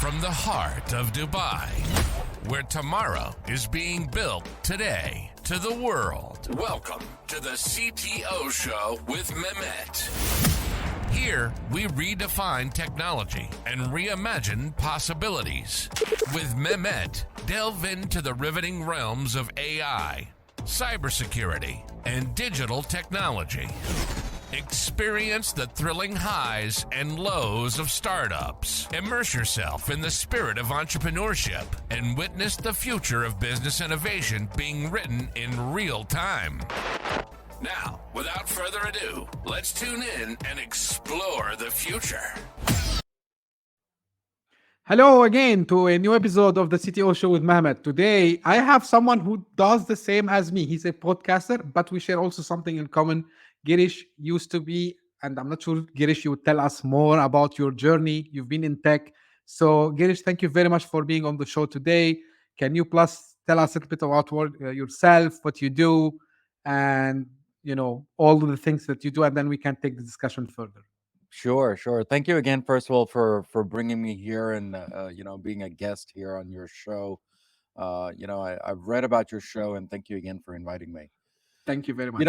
From the heart of Dubai, where tomorrow is being built today, to the world. Welcome to the CTO Show with Mehmet. Here, we redefine technology and reimagine possibilities. With Mehmet, delve into the riveting realms of AI, cybersecurity, and digital technology. Experience the thrilling highs and lows of startups. Immerse yourself in the spirit of entrepreneurship and witness the future of business innovation being written in real time. Now, without further ado, let's tune in and explore the future. Hello again to a new episode of the CTO Show with Mehmet. Today, I have someone who does the same as me. He's a podcaster, but we share also something in common. Girish used to be, and I'm not sure, Girish, you would tell us more about your journey. You've been in tech. So, Girish, thank you very much for being on the show today. Can you plus tell us a little bit about yourself, what you do, and all of the things that you do, and then we can take the discussion further. Sure. Thank you again, first of all, for bringing me here and being a guest here on your show. I've read about your show, and thank you again for inviting me. Thank you very much.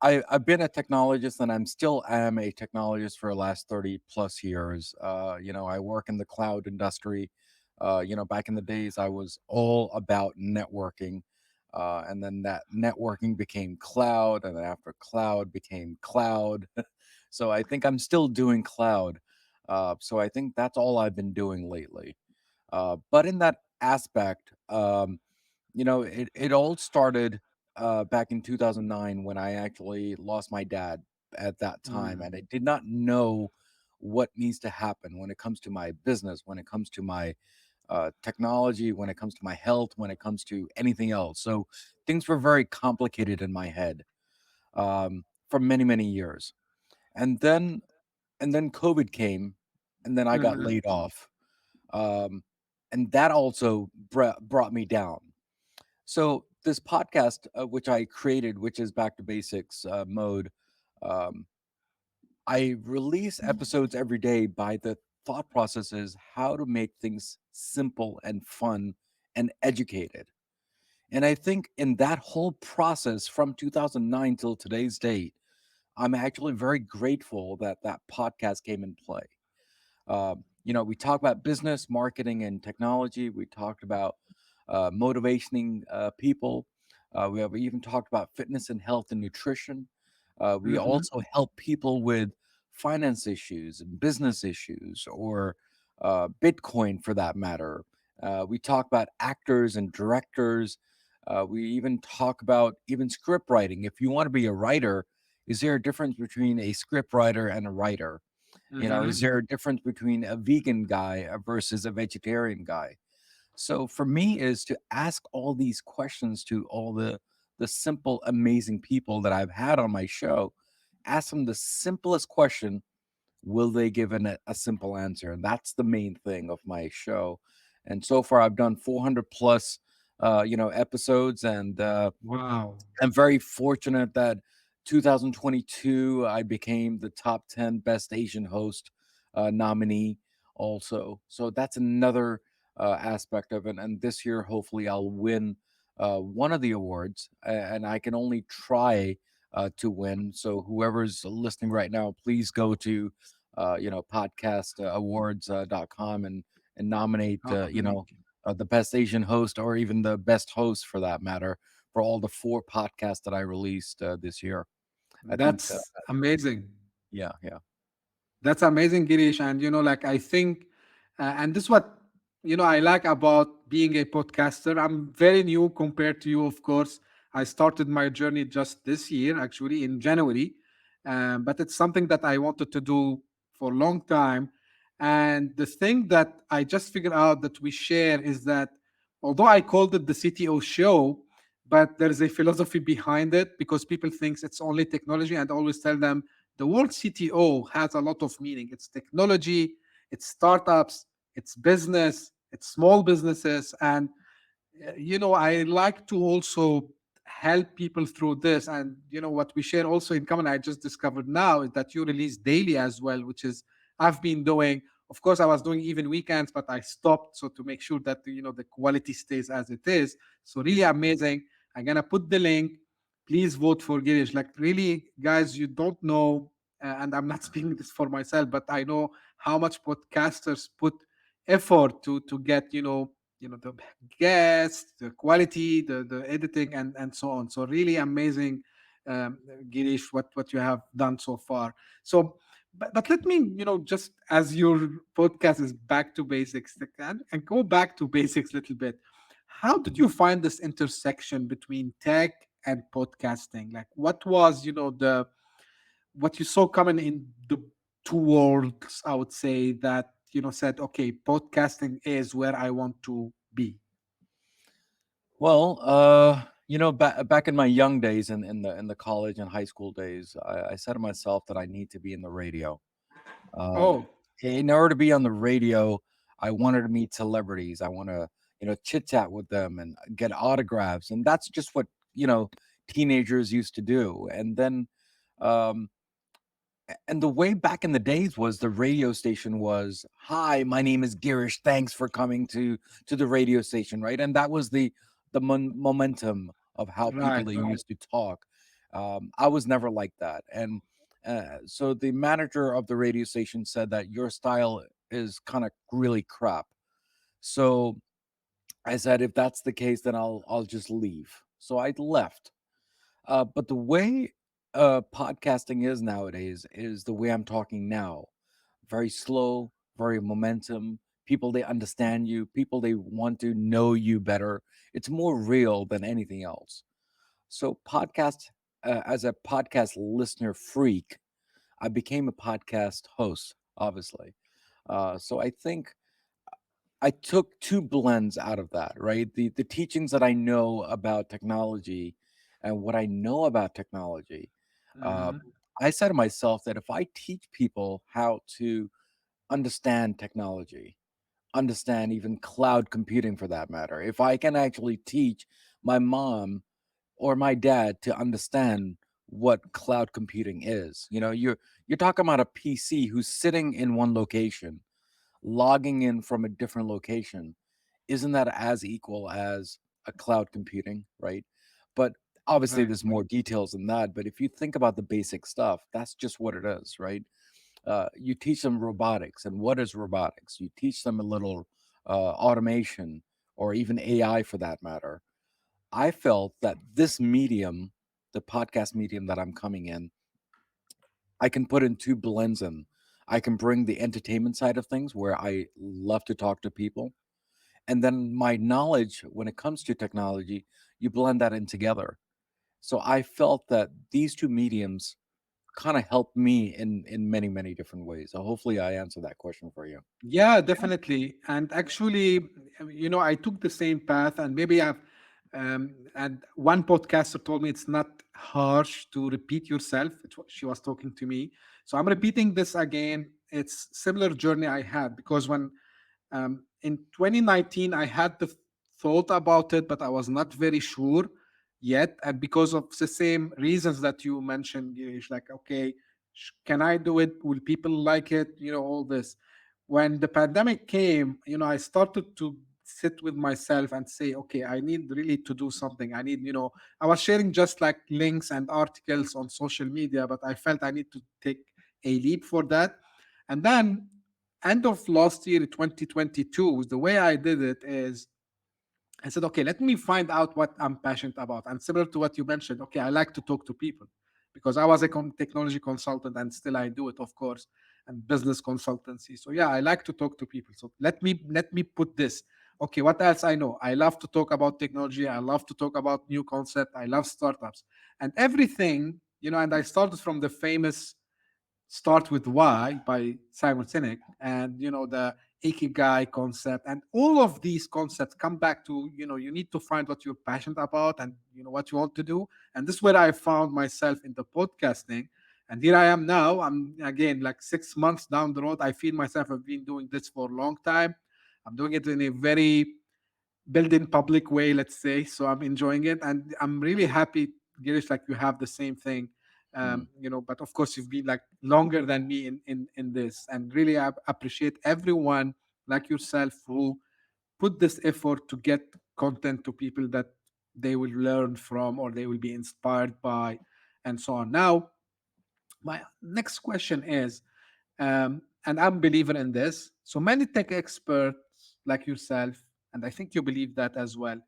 I've been a technologist, and I'm still am a technologist for the last 30 plus years. I work in the cloud industry. Back in the days, I was all about networking. And then that networking became cloud, and then after cloud became cloud. So I think I'm still doing cloud. So I think that's all I've been doing lately. But in that aspect, it all started back in 2009 when I actually lost my dad at that time. And I did not know what needs to happen when it comes to my business, when it comes to my technology, when it comes to my health, when it comes to anything else. So things were very complicated in my head for many, many years. And then COVID came, and then I got laid off. And that also brought me down. So this podcast, which I created, which is Back to Basics mode, I release episodes every day by the thought process is how to make things simple and fun and educated. And I think in that whole process from 2009 till today's date, I'm actually very grateful that that podcast came in play. We talk about business, marketing, and technology. We talked about motivating people. We have even talked about fitness and health and nutrition. We also help people with finance issues and business issues, or Bitcoin for that matter. We talk about actors and directors. We even talk about even script writing. If you want to be a writer, is there a difference between a script writer and a writer? Is there a difference between a vegan guy versus a vegetarian guy? So for me is to ask all these questions to all the simple, amazing people that I've had on my show. Ask them the simplest question. Will they give a simple answer? And that's the main thing of my show. And so far, I've done 400 plus, episodes. And wow, I'm very fortunate that 2022, I became the top 10 best Asian host nominee also. So that's another aspect of it. And this year, hopefully, I'll win one of the awards, and I can only try to win. So whoever's listening right now, please go to podcastawards.com and nominate the best Asian host, or even the best host for that matter, for all the 4 podcasts that I released this year. That's amazing. Yeah. That's amazing, Girish. And I think, and this is what I like about being a podcaster. I'm very new compared to you, of course. I started my journey just this year, actually in January, but it's something that I wanted to do for a long time. And the thing that I just figured out that we share is that although I called it the CTO show, but there's a philosophy behind it, because people think it's only technology, and I always tell them the word CTO has a lot of meaning. It's technology, it's startups, it's business, it's small businesses. And I like to also help people through this. And what we share also in common, I just discovered now, is that you release daily as well, which is I've been doing. Of course, I was doing even weekends, but I stopped so to make sure that the quality stays as it is. So really amazing. I'm gonna put the link. Please vote for Girish. Like really, guys, you don't know, and I'm not speaking this for myself, but I know how much podcasters put effort to get the guests, the quality, the editing, and so on. So really amazing, Girish, what you have done so far. So, but let me, just as your podcast is back to basics, like, and go back to basics a little bit. How did you find this intersection between tech and podcasting? Like, what was, the what you saw coming in the two worlds, I would say, that said, okay, podcasting is where I want to be. Well, back in my young days in the college and high school days, I said to myself that I need to be in the radio. Um, Oh, in order to be on the radio, I wanted to meet celebrities. I want to, chit chat with them and get autographs, and that's just what teenagers used to do. And then, um, and the way back in the days was the radio station was, "Hi, my name is Girish. Thanks for coming to the radio station," right? And that was the momentum of how people right, they right. used to talk. I was never like that, and so the manager of the radio station said that your style is kind of really crap. So I said, if that's the case, then I'll just leave. So I left. But the way podcasting is nowadays is the way I'm talking now. Very slow, very momentum. People they understand you. People they want to know you better. It's more real than anything else. So podcast, as a podcast listener freak, I became a podcast host. Obviously, so I think I took two blends out of that, right? The teachings that I know about technology and what I know about technology. Uh, Mhm. I said to myself that if I teach people how to understand technology, understand even cloud computing for that matter, if I can actually teach my mom or my dad to understand what cloud computing is, you're talking about a PC who's sitting in one location, logging in from a different location. Isn't that as equal as a cloud computing, right? But obviously Right. there's more details than that, but if you think about the basic stuff, that's just what it is, right? You teach them robotics, and what is robotics? You teach them a little automation, or even AI for that matter. I felt that this medium, the podcast medium that I'm coming in, I can put in two blends in. I can bring the entertainment side of things where I love to talk to people, and then my knowledge when it comes to technology, you blend that in together. So I felt that these two mediums kind of helped me in many different ways. So hopefully I answered that question for you. Yeah, definitely. And actually, I took the same path, and maybe and one podcaster told me it's not harsh to repeat yourself. She was talking to me. So I'm repeating this again. It's similar journey I had because when in 2019, I had the thought about it, but I was not very sure yet. And because of the same reasons that you mentioned, Girish, like, okay, can I do it? Will people like it? All this. When the pandemic came, I started to sit with myself and say, okay, I need really to do something. I need, I was sharing just like links and articles on social media, but I felt I need to take a leap for that. And then end of last year, 2022, the way I did it is I said, okay, let me find out what I'm passionate about. And similar to what you mentioned, okay, I like to talk to people because I was a technology consultant and still I do it, of course, and business consultancy. So yeah, I like to talk to people. So let me put this. Okay, what else I know? I love to talk about technology. I love to talk about new concept. I love startups and everything, and I started from the famous Start with Why by Simon Sinek, and the Ikigai concept, and all of these concepts come back to you need to find what you're passionate about and what you want to do. And this is where I found myself in the podcasting, and here I am now. I'm again like 6 months down the road. I feel myself have been doing this for a long time. I'm doing it in a very built in public way, let's say. So I'm enjoying it, and I'm really happy, Girish, like you have the same thing. mm, But of course you've been like longer than me in this, and really I appreciate everyone like yourself who put this effort to get content to people that they will learn from or they will be inspired by, and so on. Now my next question is, and I'm a believer in this. So many tech experts like yourself, and I think you believe that as well,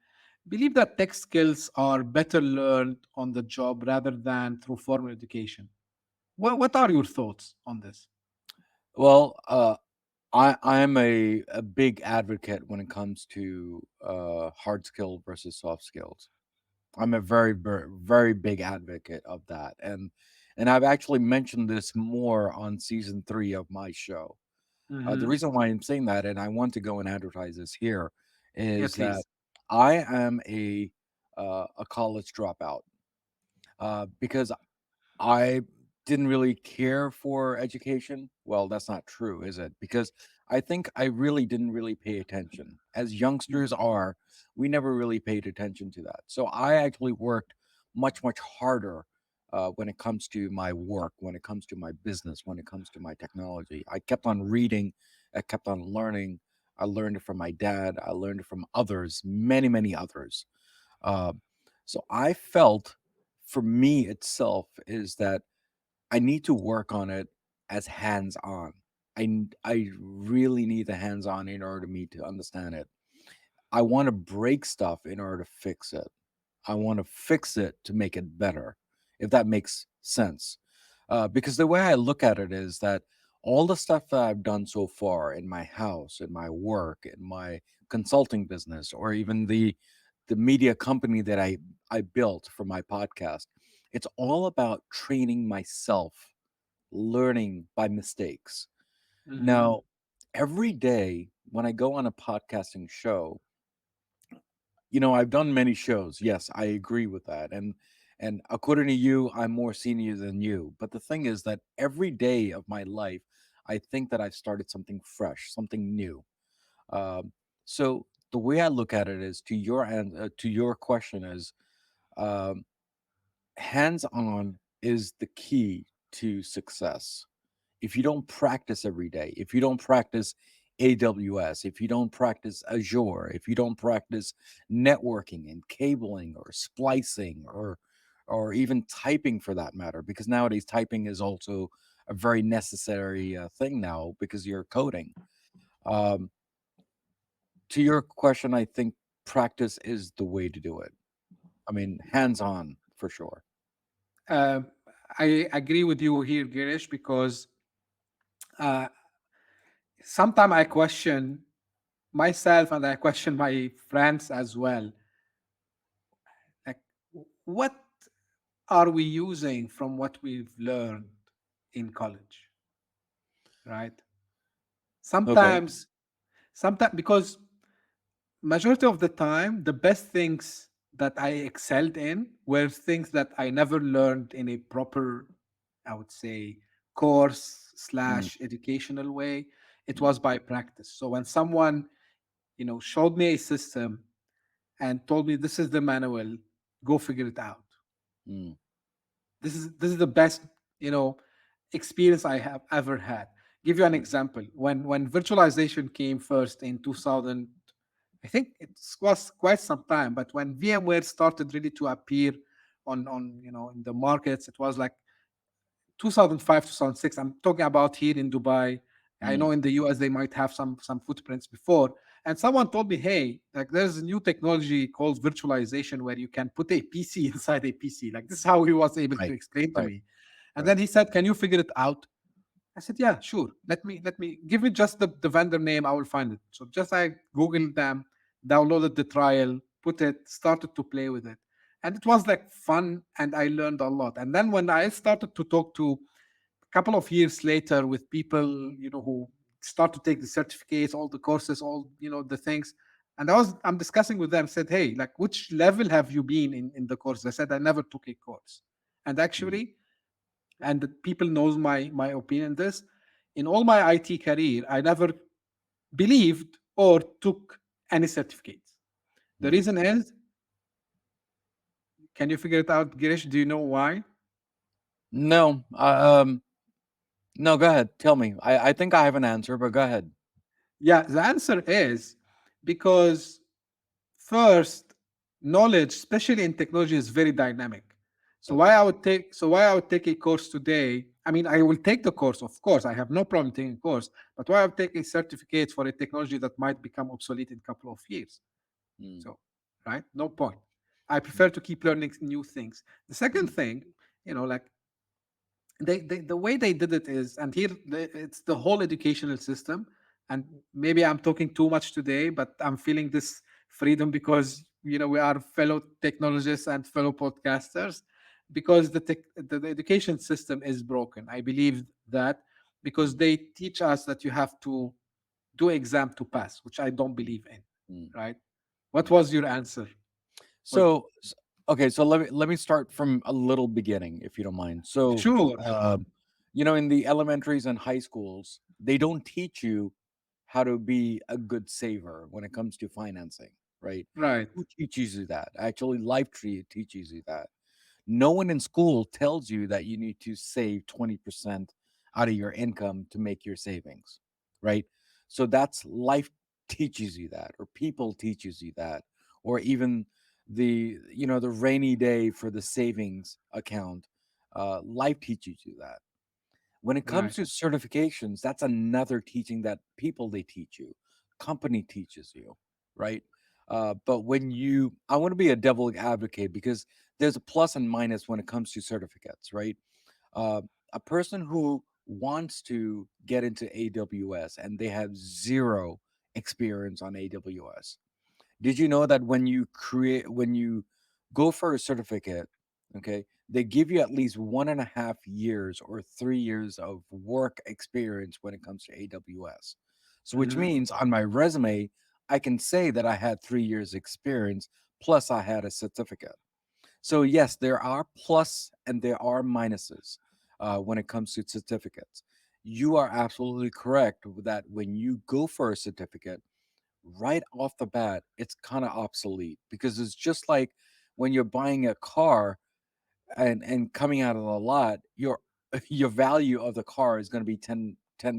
believe that tech skills are better learned on the job rather than through formal education. What are your thoughts on this? well, I'm a big advocate when it comes to hard skill versus soft skills. I'm a very big advocate of that, and I've actually mentioned this more on season 3 of my show. The Hmm. reason why I'm saying that, and I want to go and advertise this here, Yeah, is that please. I am a college dropout because I didn't really care for education. Well, that's not true, is it? Because I think I really didn't really pay attention. As youngsters are, we never really paid attention to that. So I actually worked much harder when it comes to my work, when it comes to my business, when it comes to my technology. I kept on reading, I kept on learning. I learned it from my dad, I learned it from others, many others. Uh, so I felt for me itself is that I need to work on it as hands on. I really need the hands on in order for me to understand it. I want to break stuff in order to fix it. I want to fix it to make it better, if that makes sense. Because the way I look at it is that all the stuff that I've done so far in my house, in my work, in my consulting business, or even the media company that I built for my podcast, it's all about training myself, learning by mistakes. Hmm. Now, every day when I go on a podcasting show, I've done many shows. Yes, I agree with that. And according to you, I'm more senior than you. But the thing is that every day of my life, I think that I've started something fresh, something new. Um, so the way I look at it is to your question is um, hands-on is the key to success. If you don't practice every day, if you don't practice AWS, if you don't practice Azure, if you don't practice networking and cabling or splicing or even typing for that matter, because nowadays typing is also a very necessary thing now because you're coding. Um, to your question, I think practice is the way to do it. I mean, hands on for sure. Uh, I agree with you here, Girish, because uh, sometimes I question myself and I question my friends as well. Like, what are we using from what we've learned in college, right? Okay. Sometimes because majority of the time the best things that I excelled in were things that I never learned in a proper, I would say, course Mm, slash educational way. It mm, was by practice. So when someone showed me a system and told me this is the manual, go figure it out. mm, This is the best you know experience I have ever had. Give you an mm, example. When virtualization came first in 2000, I think it was quite some time, but when VMware started really to appear on in the markets, it was like 2005, 2006. I'm talking about here in Dubai. I mm, know in the US they might have some footprints before. And someone told me, hey, like there's a new technology called virtualization where you can put a PC inside a PC. Like this is how he was able to right, explain to right, me. And right. then he said, can you figure it out? I said, yeah, sure. Let me give me just the vendor name. I will find it. So just I Googled them, downloaded the trial, put it, started to play with it. And it was like fun and I learned a lot. And then when I started to talk to a couple of years later with people, who start to take the certificates, all the courses, all, the things. And I'm discussing with them, said, hey, like which level have you been in the course? I said, I never took a course. And Mm, actually, and the people knows my opinion on this, in all my IT career I never believed or took any certificates. The mm. reason is, can you figure it out, Girish? Do you know why? No, no. Go ahead. Tell me. I think I have an answer, but go ahead. Yeah, the answer is because first, knowledge, especially in technology, is very dynamic. Okay. So why I would take a course today? I mean, I will take the course, of course. I have no problem taking a course, but why I would take a certificate for a technology that might become obsolete in a couple of years? Mm, So, right? No point. I mm, prefer to keep learning new things. The second mm, thing, like the way they did it is, and here it's the whole educational system, and maybe I'm talking too much today, but I'm feeling this freedom because we are fellow technologists and fellow podcasters, because the education system is broken. I believe that because mm, they teach us that you have to do exam to pass, which I don't mm, believe in. mm, Right? What mm. was your answer? What? Okay, so let me start from a little beginning, if you don't mind. So, Sure. in the elementaries and high schools, they don't teach you how to be a good saver when it comes to financing, right? Right. Who teaches you that? Actually, Life Tree teaches you that. No one in school tells you that you need to save 20% out of your income to make your savings, right? So that's life teaches you that, or people teaches you that, or even the rainy day for the savings account. Life teaches you that. When it comes Right. to certifications, that's another teaching that people they teach you, company teaches you, right? But I want to be a devil advocate because there's a plus and minus when it comes to certificates, right? Uh, a person who wants to get into AWS and they have zero experience on AWS, did you know that when you go for a certificate, okay, they give you at least 1.5 years or 3 years of work experience when it comes to AWS. So, which Hmm. means on my resume, I can say that I had 3 years experience plus I had a certificate. So, yes, there are plus and there are minuses when it comes to certificates. You are absolutely correct that when you go for a certificate, right off the bat, it's kind of obsolete because it's just like when you're buying a car and coming out of the lot, your value of the car is going to be 10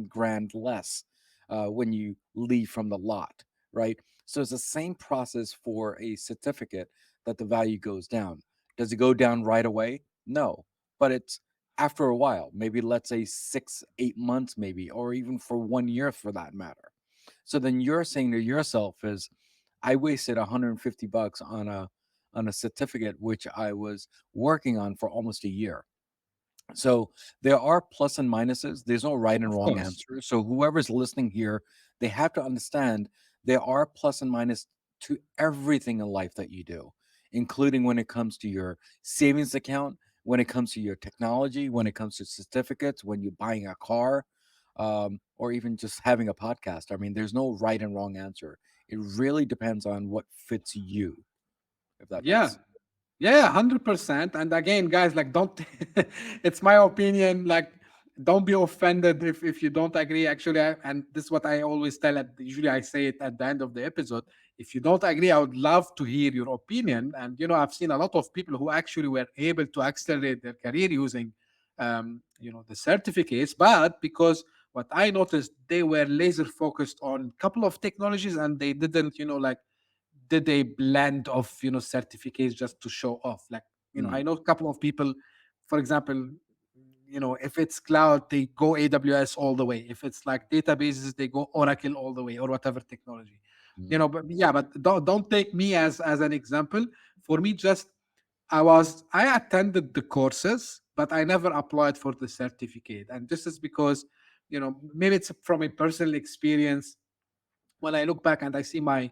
grand less when you leave from the lot, right? So it's the same process for a certificate that the value goes down. Does it go down right away? No, but it's after a while, maybe let's say 6 8 months, maybe, or even for 1 year for that matter. So then you're saying to yourself is, I wasted 150 bucks on a certificate which I was working on for almost a year. So there are plus and minuses. There's no right and Of wrong course. answer. So whoever's listening here, they have to understand there are plus and minus to everything in life that you do, including when it comes to your savings account, when it comes to your technology, when it comes to certificates, when you're buying a car, or even just having a podcast. I mean, there's no right and wrong answer. It really depends on what fits you, if that makes Yeah. sense. Yeah, 100%. And again, guys, like, don't, it's my opinion. Like, don't be offended if you don't agree. Actually, and this is what I always tell usually I say it at the end of the episode. If you don't agree, I would love to hear your opinion. And, I've seen a lot of people who actually were able to accelerate their career using, the certificates. But because what I noticed, they were laser focused on a couple of technologies and they didn't, like, did a blend of certificates just to show off. Like, I Mm, know a couple of people, for example, if it's cloud, they go AWS all the way. If it's like databases, they go Oracle all the way, or whatever technology. mm, But yeah, but don't take me as an example. For me, just I attended the courses, but I never applied for the certificate. And this is because maybe it's from a personal experience. When I look back and I see my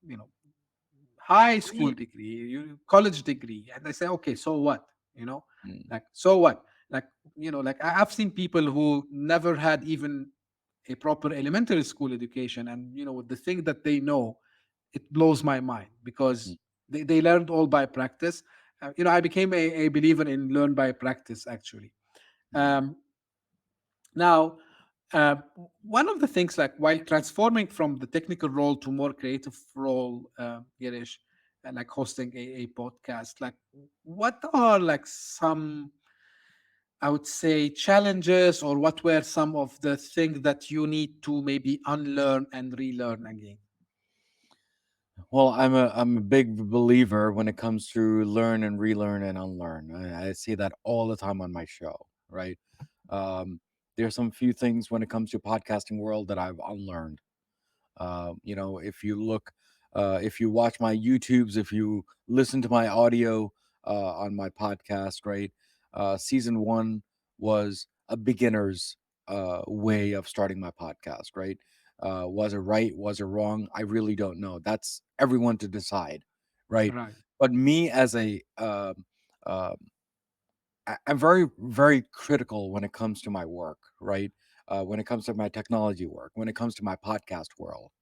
you know high school degree, college degree, and I say, okay, so what? mm, Like, so what? Like, like I've seen people who never had even a proper elementary school education, and with the thing that they know, it blows my mind because mm, they learned all by practice. I became a believer in learn by practice, actually. mm, um, Now, uh, one of the things, like, while transforming from the technical role to more creative role, Girish, like hosting a podcast, like, what are like some I would say, challenges, or what were some of the things that you need to maybe unlearn and relearn again? Well, I'm a big believer when it comes to learn and relearn and unlearn. I see that all the time on my show, right? Um, there's some few things when it comes to podcasting world that I've unlearned. If you look, if you watch my YouTubes, if you listen to my audio on my podcast, right? Season one was a beginner's way of starting my podcast, right? Was it right? Was it wrong? I really don't know. That's everyone to decide, right? Right. But me as uh, I'm very, very critical when it comes to my work, right? When it comes to my technology work, when it comes to my podcast world,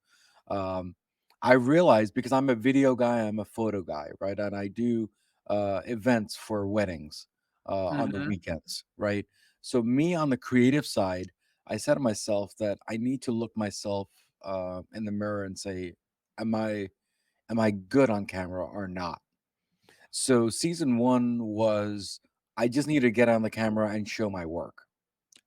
um, I realize because I'm a video guy, I'm a photo guy, right? And I do events for weddings on the Mm-hmm. weekends, right? So me on the creative side, I said to myself that I need to look myself in the mirror and say, am I am I good on camera or not? So season one was I just need to get on the camera and show my work.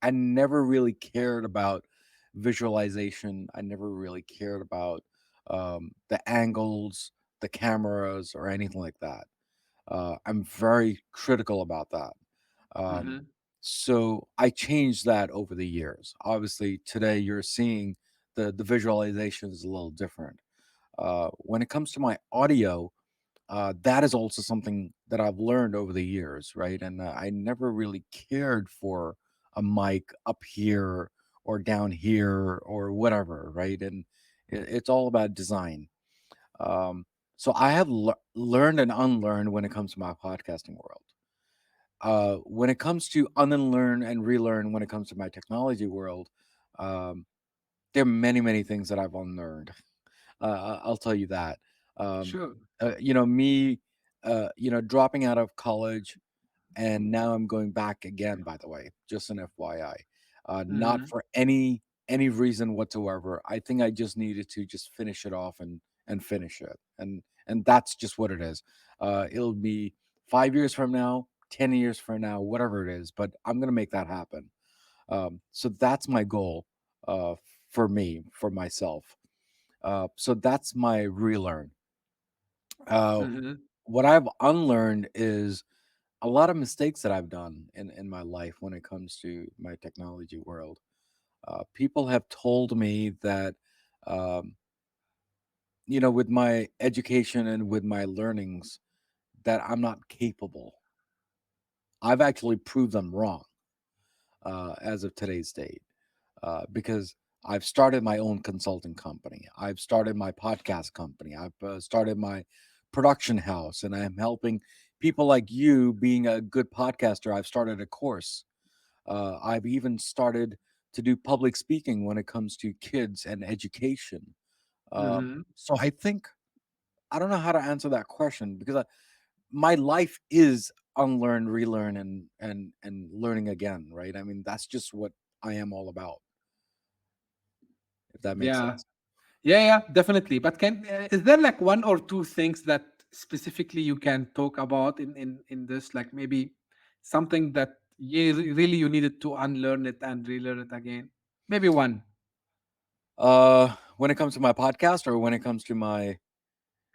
I never really cared about visualization. I never really cared about the angles, the cameras, or anything like that. I'm very critical about that. Um, Mm-hmm. so I changed that over the years. Obviously, today you're seeing the visualization is a little different. When it comes to my audio, that is also something that I've learned over the years, right? And I never really cared for a mic up here or down here or whatever, right? And it's all about design. Um, so I have learned and unlearned when it comes to my podcasting world. When it comes to unlearn and relearn, when it comes to my technology world, um, there are many, many things that I've unlearned. I'll tell you that. Um, Sure. me, dropping out of college, and now I'm going back again. By the way, just an FYI, not Mm-hmm. for any reason whatsoever. I think I just needed to just finish it off and finish it, and that's just what it is. It'll be 5 years from now, 10 years from now, whatever it is, but I'm gonna make that happen. So that's my goal uh, for me, for myself. So that's my relearn. Uh, Mm-hmm. what I've unlearned is a lot of mistakes that I've done in my life when it comes to my technology world. People have told me that, um, with my education and with my learnings, that I'm not capable. I've actually proved them wrong as of today's date. Because I've started my own consulting company. I've started my podcast company. I've started my production house, and I'm helping people like you. Being a good podcaster, I've started a course. I've even started to do public speaking when it comes to kids and education. Mm-hmm. So I think I don't know how to answer that question because my life is unlearn, relearn, and learning again. Right? I mean, that's just what I am all about. If that makes Yeah. sense. Yeah, yeah, definitely. But can is there like one or two things that specifically you can talk about in this, like maybe something that really you needed to unlearn it and relearn it again? Maybe one. When it comes to my podcast or when it comes to my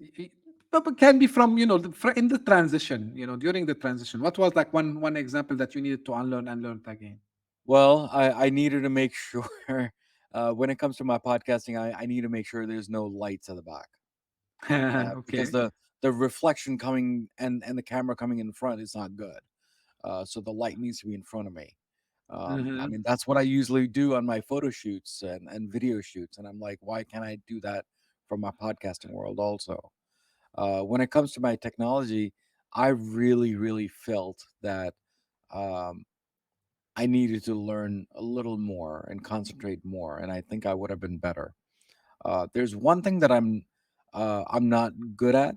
I- but can be from in the transition, during the transition. What was like one example that you needed to unlearn and learn it again? well, I needed to make sure when it comes to my podcasting, I need to make sure there's no lights at the back because Okay. the reflection coming and the camera coming in front is not good. So the light needs to be in front of me. I Mm-hmm. mean, that's what I usually do on my photo shoots and video shoots, and I'm like, why can't I do that for my podcasting world also? When it comes to my technology, I really, really felt that um, I needed to learn a little more and concentrate more, and I think I would have been better. There's one thing that I'm not good at.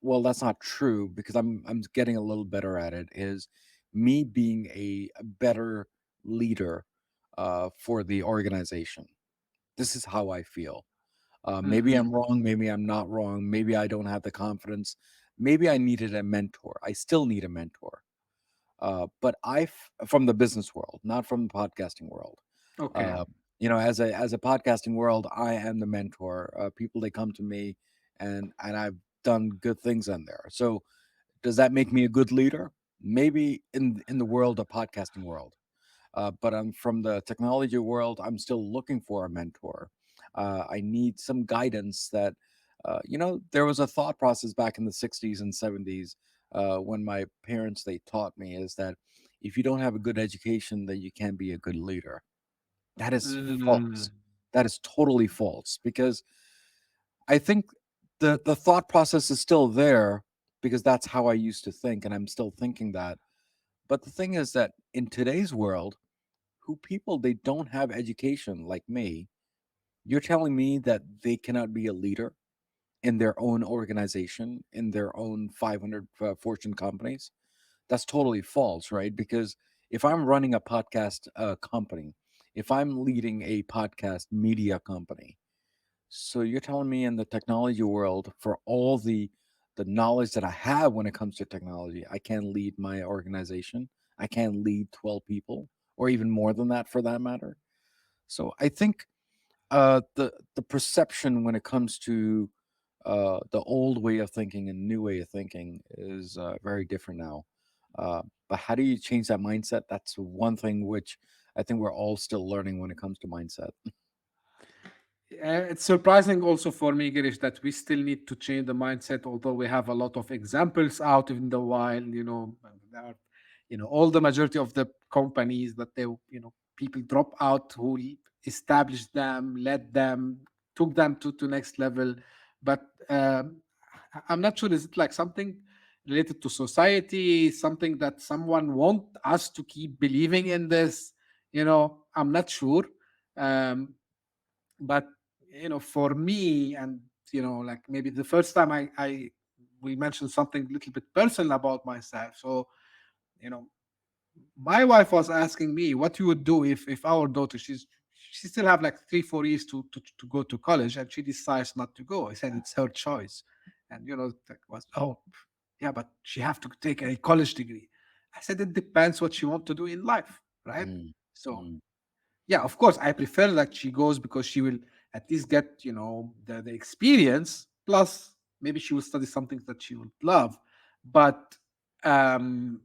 Well, that's not true because I'm getting a little better at it. Is me being a better leader for the organization. This is how I feel. Maybe Mm-hmm. I'm wrong. Maybe I'm not wrong. Maybe I don't have the confidence. Maybe I needed a mentor. I still need a mentor. From the business world, not from the podcasting world. Okay. Uh, as a podcasting world, I am the mentor. People they come to me, and I've done good things in there. So does that make me a good leader? Maybe in the world of podcasting world. But I'm from the technology world. I'm still looking for a mentor. I need some guidance that, there was a thought process back in the 60s and 70s when my parents, they taught me is that if you don't have a good education, then you can't be a good leader. That is false. Mm, That is totally false because I think the thought process is still there because that's how I used to think. And I'm still thinking that. But the thing is that in today's world, who people they don't have education like me, you're telling me that they cannot be a leader in their own organization, in their own 500 fortune companies. That's totally false, right? Because if I'm running a podcast company, if I'm leading a podcast media company, so you're telling me in the technology world, for all the knowledge that I have when it comes to technology, I can lead my organization, I can lead 12 people or even more than that for that matter. So I think the perception when it comes to the old way of thinking and new way of thinking is very different now. But how do you change that mindset? That's one thing which I think we're all still learning when it comes to mindset. It's surprising also for me, Girish, that we still need to change the mindset, although we have a lot of examples out in the wild, there are, all the majority of the companies that people drop out who established them, led them, took them to next level. But I'm not sure, is it like something related to society, something that someone want us to keep believing in this? I'm not sure. Um, but for me, and like maybe the first time I we mentioned something a little bit personal about myself. So you know my wife was asking me what you would do if our daughter, she still have like 3 4 years to go to college, and she decides not to go. I said it's her choice. And that was, oh yeah, but she have to take a college degree. I said it depends what she want to do in life, right? Mm, So mm, yeah, of course I prefer that she goes, because she will at least get the experience, plus maybe she will study something that she would love. But um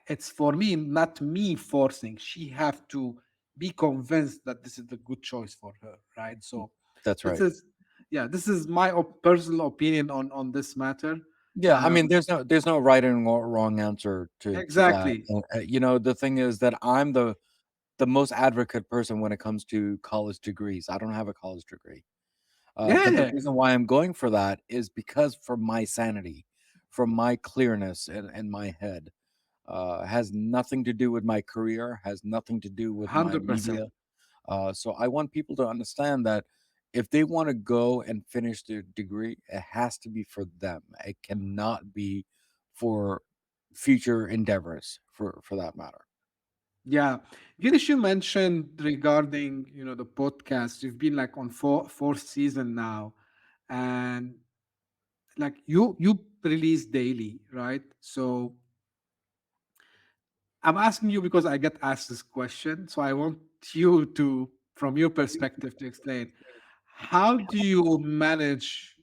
it's for me, not me forcing. She have to be convinced that this is the good choice for her, right? mm. So That's this right. is, yeah, this is my personal opinion on this matter. Yeah, I mean, um there's no right and wrong answer to that. exactly. The thing is that I'm the most advocate person when it comes to college degrees. I don't have a college degree. But the Yeah, reason why I'm going for that is because for my sanity, for my clearness in my head, has nothing to do with my career, has nothing to do with my 100%. media. So I want people to understand that if they want to go and finish their degree, it has to be for them. It cannot be for future endeavors, for that matter. Yeah, Girish, you mentioned regarding the podcast. You've been like on fourth season now, and like you release daily, right? So I'm asking you because I get asked this question. So I want you to, from your perspective, to explain how do you manage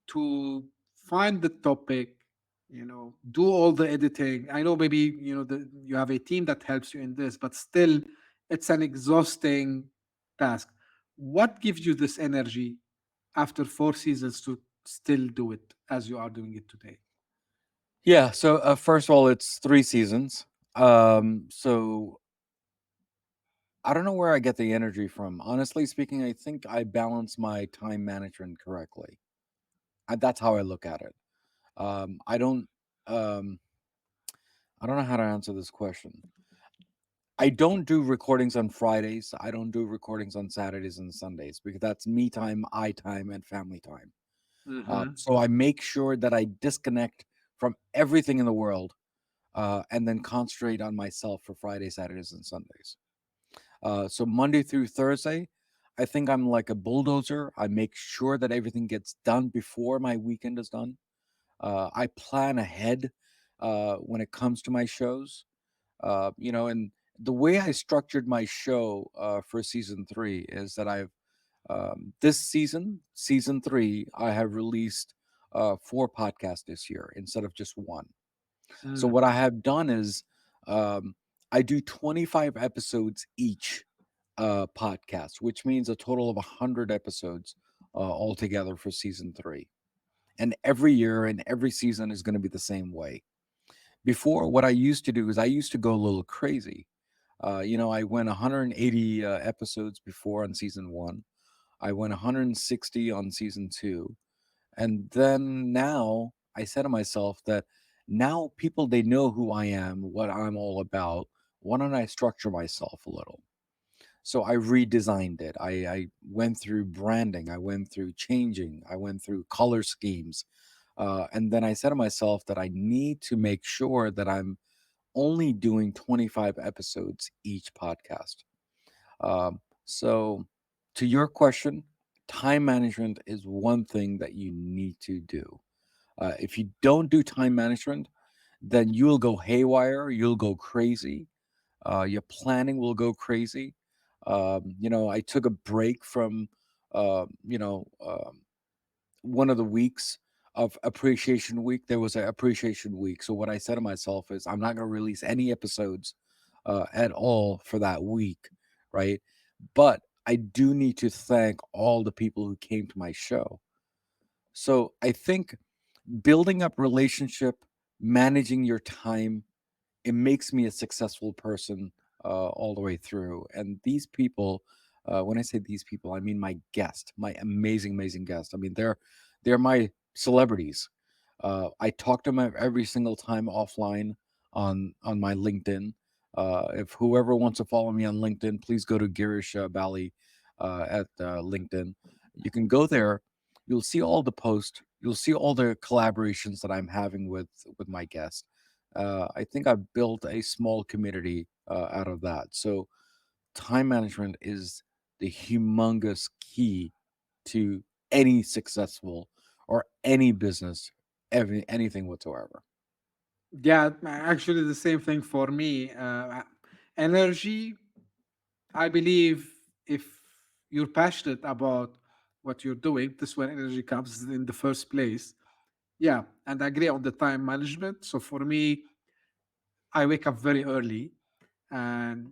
to find the topic, do all the editing. I know maybe you have a team that helps you in this, but still it's an exhausting task. What gives you this energy after 4 seasons to still do it as you are doing it today? Yeah. So first of all, it's 3 seasons. So I don't know where I get the energy from. Honestly speaking, I think I balance my time management correctly. That's how I look at it. Um, I don't. Um, I don't know how to answer this question. I don't do recordings on Fridays. I don't do recordings on Saturdays and Sundays because that's me time, I time, and family time. Hmm. So I make sure that I disconnect from everything in the world and then concentrate on myself for Friday, Saturdays, and Sundays. So Monday through Thursday, I think I'm like a bulldozer. I make sure that everything gets done before my weekend is done. I plan ahead when it comes to my shows. And the way I structured my show for season three is that this season three, I have released four podcasts this year instead of just one. So Mm, what I have done is um, I do 25 episodes each podcast, which means a total of 100 episodes altogether for season three. And every year and every season is going to be the same way. Before, what I used to do is I used to go a little crazy. I went 180 episodes before on season one. I went 160 on season two. And then now I said to myself that now people, they know who I am, what I'm all about. Why don't I structure myself a little? So I redesigned it. I went through branding. I went through changing. I went through color schemes. And then I said to myself that I need to make sure that I'm only doing 25 episodes each podcast. So, to your question, time management is one thing that you need to do. If you don't do time management, then you'll go haywire, you'll go crazy, your planning will go crazy. I took a break from, uh, you know, um, one of the weeks of appreciation week. There was an appreciation week. So what I said to myself is, I'm not going to release any episodes at all for that week, right? But I do need to thank all the people who came to my show. So I think building up relationship, managing your time, it makes me a successful person all the way through. And these people, when I say these people, I mean my guest, my amazing, amazing guest. I mean, they're my celebrities. I talk to them every single time offline on my LinkedIn. If whoever wants to follow me on LinkedIn, please go to Girish Bali at LinkedIn. You can go there. You'll see all the posts. You'll see all the collaborations that I'm having with my guests. I think I've built a small community out of that. So time management is the humongous key to any successful or any business, anything whatsoever. yeah, actually, the same thing for me. Energy, I believe, if you're passionate about what you're doing, this is where energy comes in the first place. Yeah, and I agree on the time management. So for me, I wake up very early, and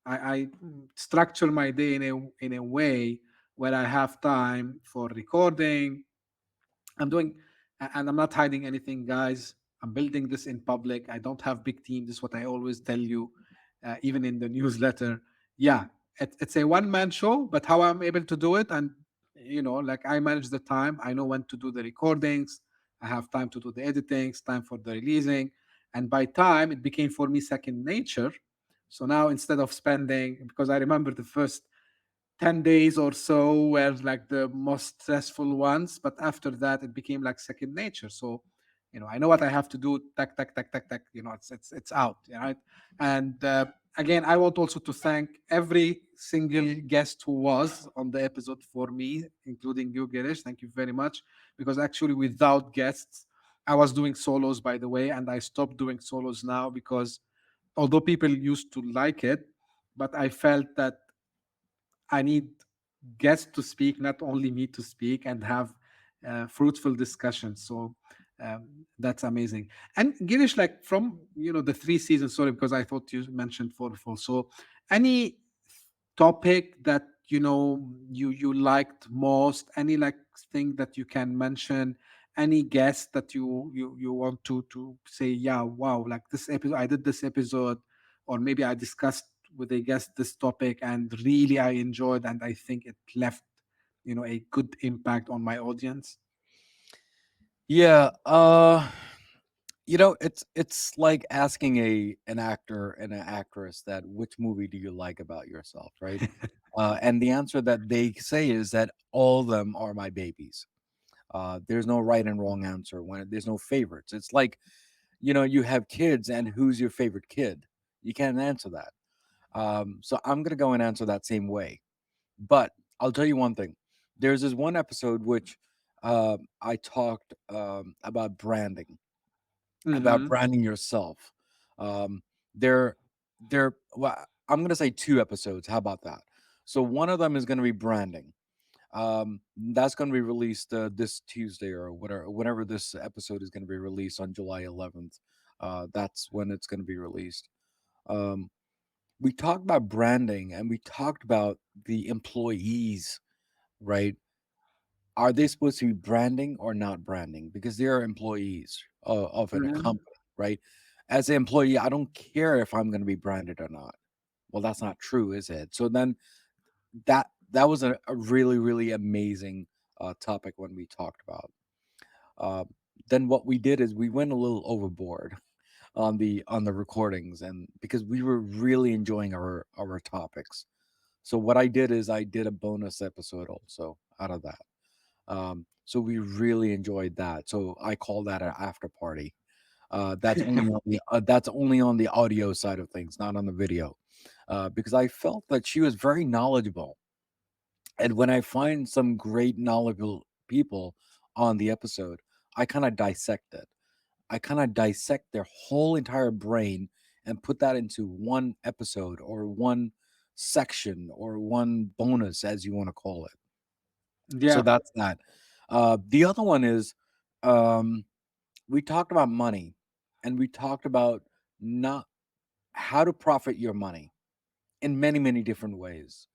I structure my day in a way where I have time for recording. I'm doing, and I'm not hiding anything, guys. I'm building this in public. I don't have big team. This is what I always tell you, even in the newsletter. Yeah, it's a one man show, but how I'm able to do it, and like I manage the time. I know when to do the recordings. I have time to do the editings, time for the releasing, and by time it became for me second nature. So now instead of spending, because I remember the first 10 days or so were like the most stressful ones, but after that it became like second nature. So I know what I have to do, tack tack tack tack tack, it's out, right? And again, I want also to thank every single guest who was on the episode for me, including you, Girish. Thank you very much, because actually without guests, I was doing solos, by the way, and I stopped doing solos now because although people used to like it, but I felt that I need guests to speak, not only me to speak, and have fruitful discussions. So that's amazing. And Girish, like from the three seasons. Sorry, because I thought you mentioned four full. So any topic that you liked most? Any like thing that you can mention? Any guest that you want to say? Yeah, wow! Like this episode, I did this episode, or maybe I discussed with a guest this topic, and really I enjoyed, and I think it left a good impact on my audience. Yeah, it's like asking an actor and an actress that which movie do you like about yourself, right? And the answer that they say is that all of them are my babies. There's no right and wrong answer when there's no favorites. It's like, you have kids and who's your favorite kid? You can't answer that. So I'm gonna go and answer that same way. But I'll tell you one thing. There's this one episode which I talked about branding Mm-hmm. yourself. Um, They're well, I'm gonna say 2 episodes. How about that? So one of them is gonna be branding. That's gonna be released this Tuesday or whatever, whenever this episode is gonna be released on July 11th. That's when it's gonna be released. Um, we talked about branding and we talked about the employees, right? Are they supposed to be branding or not branding? Because they are employees of a Mhm. company, right? As an employee, I don't care if I'm going to be branded or not. Well, that's not true, is it? So then that was a really really amazing topic when we talked about. Uh, then what we did is we went a little overboard on the recordings, and because we were really enjoying our topics. So what I did is I did a bonus episode also out of that. So we really enjoyed that. So I call that an after party. That's only on the audio side of things, not on the video, because I felt that she was very knowledgeable. And when I find some great knowledgeable people on the episode, I kind of dissect it. I kind of dissect their whole entire brain and put that into one episode or one section or one bonus, as you want to call it. So Yeah, that's that. The other one is um, we talked about money and we talked about not how to profit your money in many, many different ways.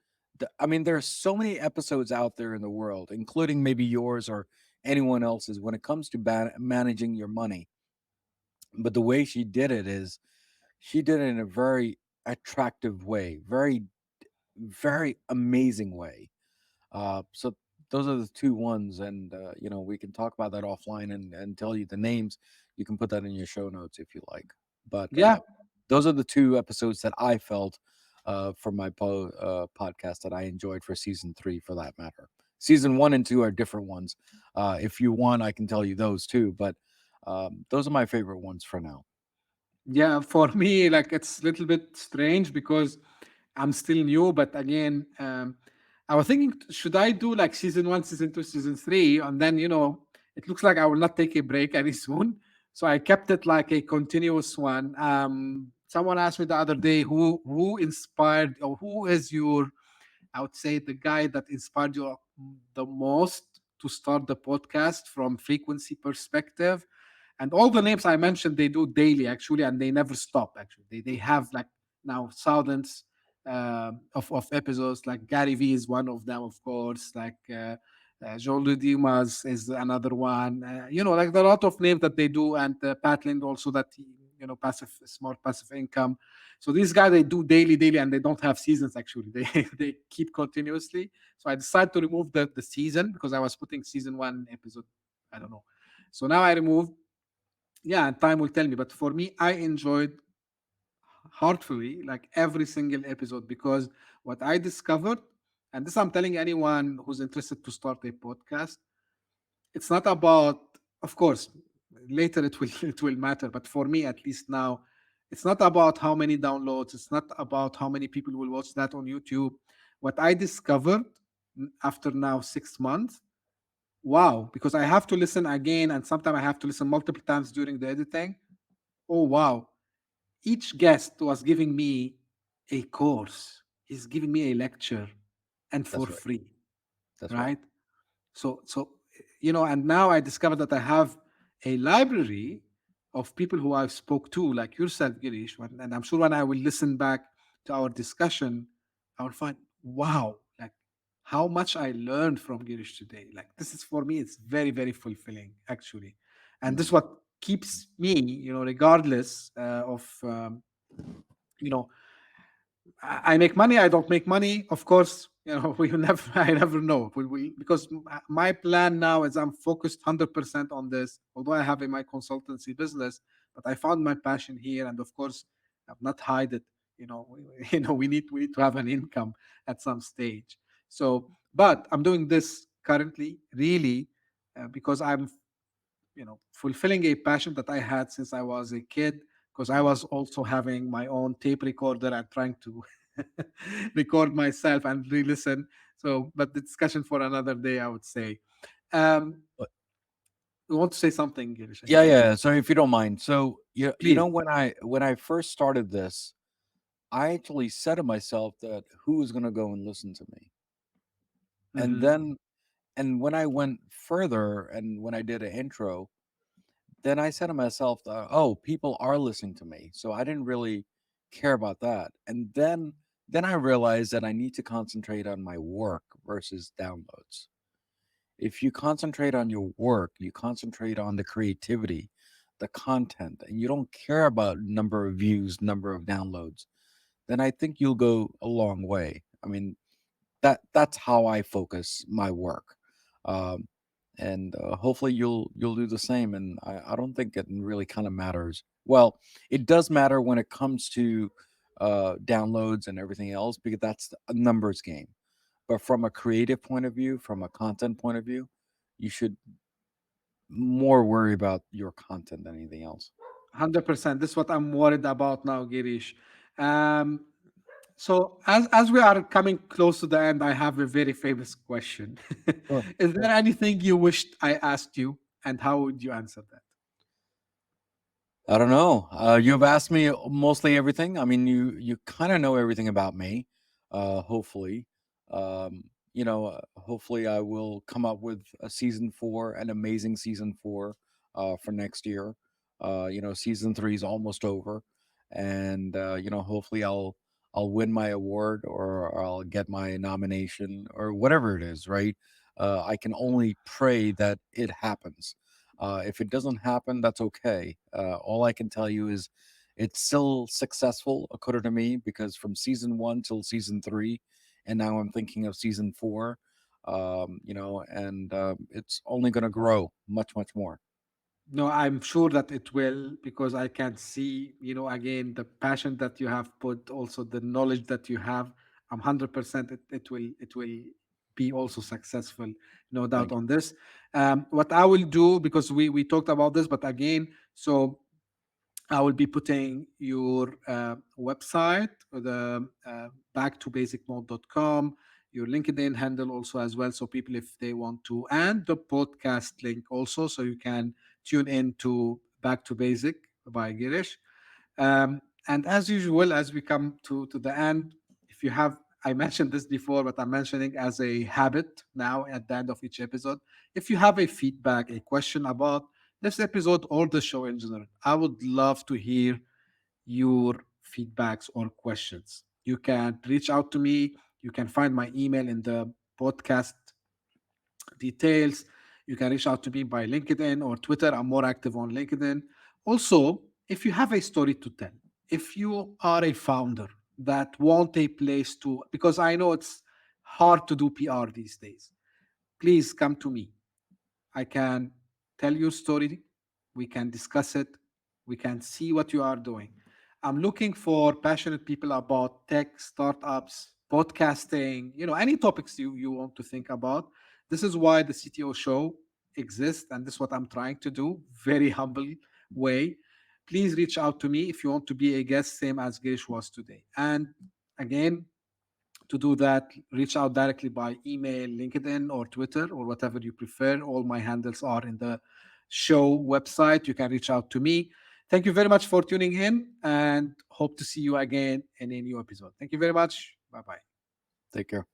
I mean, there are so many episodes out there in the world, including maybe yours or anyone else's, when it comes to managing your money. But the way she did it is she did it in a very attractive way, very, very amazing way. So those are the two ones, and we can talk about that offline and tell you the names. You can put that in your show notes if you like. But yeah, those are the two episodes that I felt for my podcast that I enjoyed for season 3, for that matter. Season 1 and 2 are different ones. If you want, I can tell you those too. But those are my favorite ones for now. yeah. For me, like it's a little bit strange because I'm still new. But again, I was thinking, should I do like season one, season two, season three, and then it looks like I will not take a break any soon. So I kept it like a continuous one. Someone asked me the other day, who inspired or who is your, I would say, the guy that inspired you the most to start the podcast from frequency perspective. And all the names I mentioned, they do daily actually, and they never stop. Actually, they have like now thousands of episodes. Like Gary Vee is one of them, of course. Like Jean Dimas is another one. Like there are a lot of names that they do, and Pat Lind also that passive, smart passive income. So these guys, they do daily, and they don't have seasons actually. They keep continuously. So I decided to remove the season because I was putting season one episode. I don't know. So now I removed. Yeah, and time will tell me. But for me, I enjoyed heartfully like every single episode because what I discovered, and this I'm telling anyone who's interested to start a podcast, it's not about, of course, later it will it will matter, but for me at least now, it's not about how many downloads, it's not about how many people will watch that on YouTube. What I discovered after now 6 months, wow, because I have to listen again, and sometimes I have to listen multiple times during the editing. Oh wow, each guest was giving me a course, he's giving me a lecture, and for That's right. free, That's right. right? So and now I discovered that I have a library of people who I've spoke to, like yourself, Girish, and I'm sure when I will listen back to our discussion, I will find, wow, like how much I learned from Girish today. Like this is, for me, it's very, very fulfilling actually, and this is Mm, what keeps me, regardless of you know I make money, I don't make money. Of course, we will never, I never know. Because my plan now is I'm focused 100% on this. Although I have in my consultancy business, but I found my passion here, and of course, I've not hide it. We need to have an income at some stage. So, but I'm doing this currently, really, because I'm fulfilling a passion that I had since I was a kid, because I was also having my own tape recorder and trying to record myself and re-listen. So, but the discussion for another day, I would say. Um, but You want to say something, Girish? I Yeah, think. yeah. So if you don't mind, so you Please. know when I first started this, I actually said to myself that who is going to go and listen to me, and Mhm. then and when I went further and when I did an intro, then I said to myself, oh, people are listening to me, so I didn't really care about that, and then I realized that I need to concentrate on my work versus downloads. If you concentrate on your work, you concentrate on the creativity, the content, and you don't care about number of views, number of downloads, then I think you'll go a long way. I mean, that's how I focus my work. Um, and hopefully you'll do the same. And I don't think it really kind of matters. Well, it does matter when it comes to downloads and everything else because that's a numbers game. But from a creative point of view, from a content point of view, you should more worry about your content than anything else. 100%. This is what I'm worried about now, Girish. Um, so as we are coming close to the end, I have a very famous question. Sure. Is there anything you wished I asked you, and how would you answer that? I don't know. You've asked me mostly everything. I mean, you kind of know everything about me. Hopefully, hopefully I will come up with a season 4, an amazing season 4, for next year. Season 3 is almost over, and hopefully I'll win my award or I'll get my nomination or whatever it is. Right? I can only pray that it happens. If it doesn't happen, that's okay. All I can tell you is it's still successful, according to me, because from season 1 till season 3, and now I'm thinking of season 4, and it's only going to grow much, much more. No, I'm sure that it will because I can see, again, the passion that you have put, also the knowledge that you have. I'm 100% it will be also successful, no doubt Thank you. on this. What I will do, because we talked about this, but again, so I will be putting your website, the backtobasicmode.com, your LinkedIn handle also as well. So people, if they want to, and the podcast link also, so you can tune in to Back to Basic by Girish. And as usual, as we come to the end, if you have, I mentioned this before, but I'm mentioning as a habit now at the end of each episode. If you have a feedback, a question about this episode or the show in general, I would love to hear your feedbacks or questions. You can reach out to me. You can find my email in the podcast details. You can reach out to me by LinkedIn or Twitter. I'm more active on LinkedIn. Also, if you have a story to tell, if you are a founder that want a place to, because I know it's hard to do PR these days, please come to me. I can tell your story. We can discuss it. We can see what you are doing. I'm looking for passionate people about tech, startups, podcasting, any topics you want to think about. This is why the CTO show exists, and this is what I'm trying to do. Very humble way. Please reach out to me if you want to be a guest, same as Girish was today. And again, to do that, reach out directly by email, LinkedIn, or Twitter, or whatever you prefer. All my handles are in the show website. You can reach out to me. Thank you very much for tuning in and hope to see you again in a new episode. Thank you very much. Bye bye. Take care.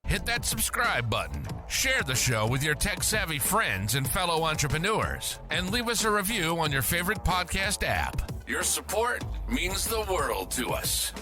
Hit that subscribe button, share the show with your tech-savvy friends and fellow entrepreneurs, and leave us a review on your favorite podcast app. Your support means the world to us.